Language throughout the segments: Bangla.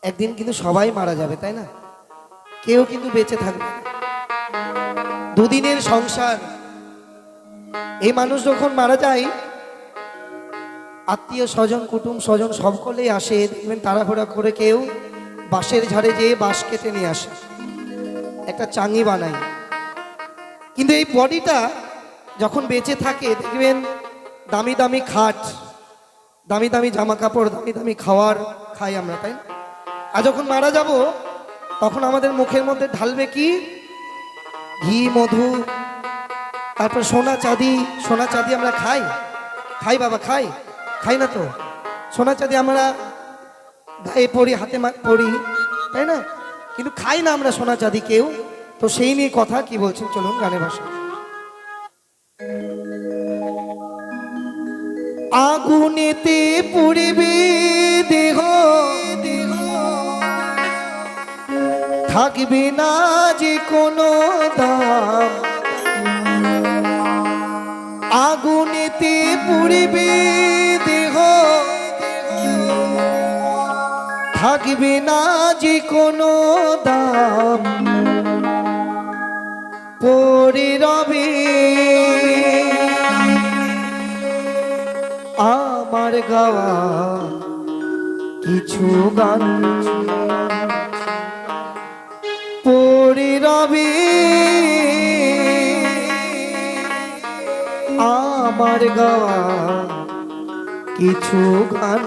একদিন কিন্তু সবাই মারা যাবে, তাই না? কেউ কিন্তু বেঁচে থাকবে না। দুদিনের সংসার। এই মানুষ যখন মারা যায়, আত্মীয় স্বজন কুটুম স্বজন সকলেই আসে, দেখবেন তাড়াহুড়া করে কেউ বাঁশের ঝাড়ে যেয়ে বাঁশ কেটে নিয়ে আসে, একটা চাঙি বানায়। কিন্তু এই বডিটা যখন বেঁচে থাকে, দেখবেন দামি দামি খাট, দামি দামি জামা কাপড়, দামি দামি খাওয়ার খাই আমরা, তাই না? আর যখন মারা যাব, তখন আমাদের মুখের মধ্যে ঢালবে কি? ঘি, মধু, তারপর সোনা চাঁদি। সোনা চাঁদি আমরা খাই? খাই বাবা, খাই? খাই না তো? সোনা চাঁদি আমরা গায়ে পরি, হাতে পরি, তাই না? কিন্তু খাই না আমরা সোনা চাঁদি কেউ। তো সেই নিয়ে কথা কি বলছেন, চলুন গানে ভাষা। আগুনেতে পুড়বে দেহ, থাকবে না যে কোনো দাম। আগুনেতে পুড়বে দেহ, থাকবে না যে কোনো দাম। পড়ে রবে আমার গাওয়া কিছু গান, পড়ে রবে আমার গাওয়া কিছু গান।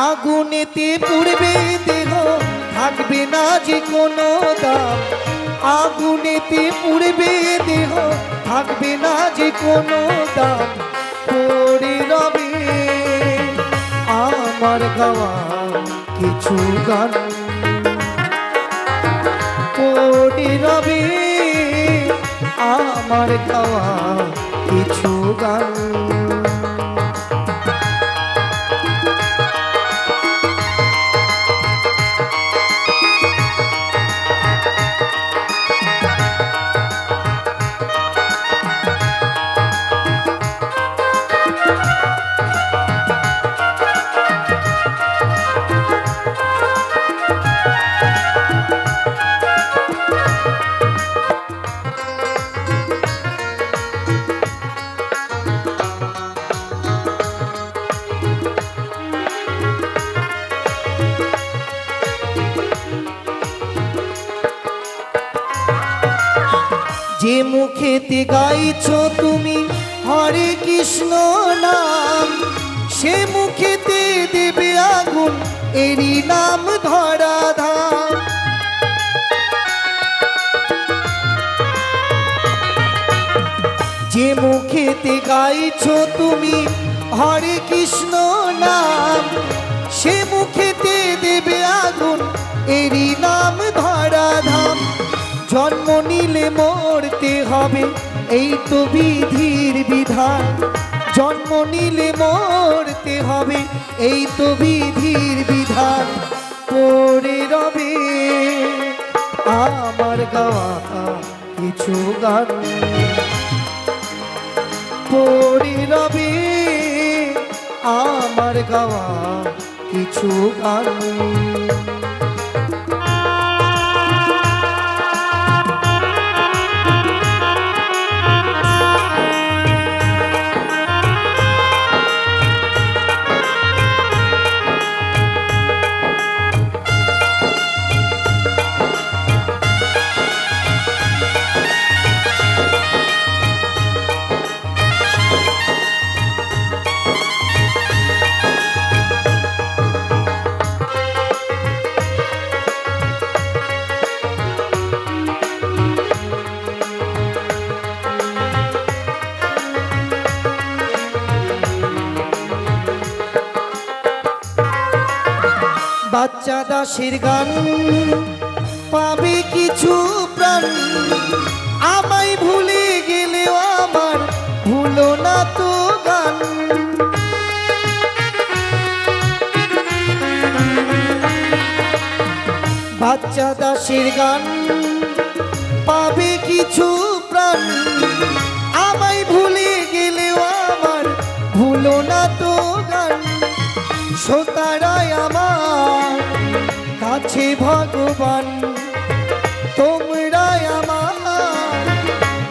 আগুনেতে পুড়বে দেহ, থাকবে না যে কোনো দাম। আগুনেতে পুড়বে দেহ, থাকবে না যে কোনো দাম। পড়ে রবে আমার গাওয়া কিছু গান, পড়ে রবে আমার গাওয়া কিছু গান। যে মুখেতে গাইছো তুমি হরে কৃষ্ণ নাম, সে মুখেতে দেবে আগুন, এরই নাম ধরাধাম। যে মুখেতে গাইছো তুমি হরে কৃষ্ণ নাম, সে মুখেতে দেবে আগুন, এরই নাম ধরাধাম। জন্ম নিলে মরতে হবে, এই তো বিধির বিধান। জন্ম নিলে মরতে হবে, এই তো বিধির বিধান। পড়ে রবে আমার গাওয়া কিছু গান, পড়ে রবে আমার গাওয়া কিছু গান। বাচ্চা দাসের গান পাবে কিছু প্রাণ, আমায় ভুলে গেলেও আমার ভুলো না তো গান। বাচ্চা দাসের গান পাবে কিছু প্রাণ, আমায় ভুলে গেলেও আমার ভুলো না তো গান। শ্রোতারাই আমার কাছে ভগবান, তোমরাই আমার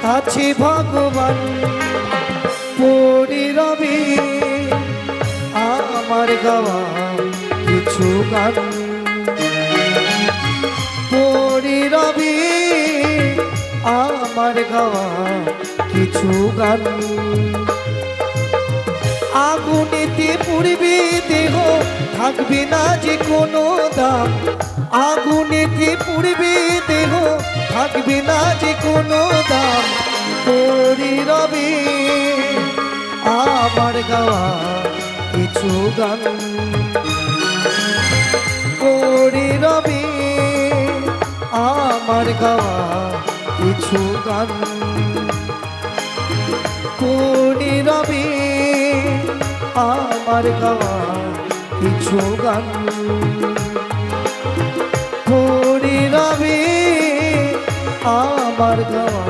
কাছে ভগবান। পড়ে রবে আমার গাওয়া কিছু গান, পড়ে রবে আমার গাওয়া কিছু গান। আগুনেতে পুড়বে দেহ, থাকবে না যে কোনো দাম। আগুনেতে পুড়বে দেহ, থাকবে না যে কোনো দাম। পড়ে রবে আমার গাওয়া কিছু গান, পড়ে রবে আমার গাওয়া কিছু গান। পড়ে রবে আমার গাওয়া কিছু গান, পড়ে রবে আমার গাওয়া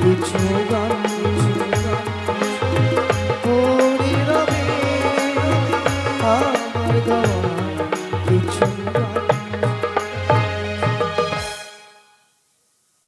কিছু গান।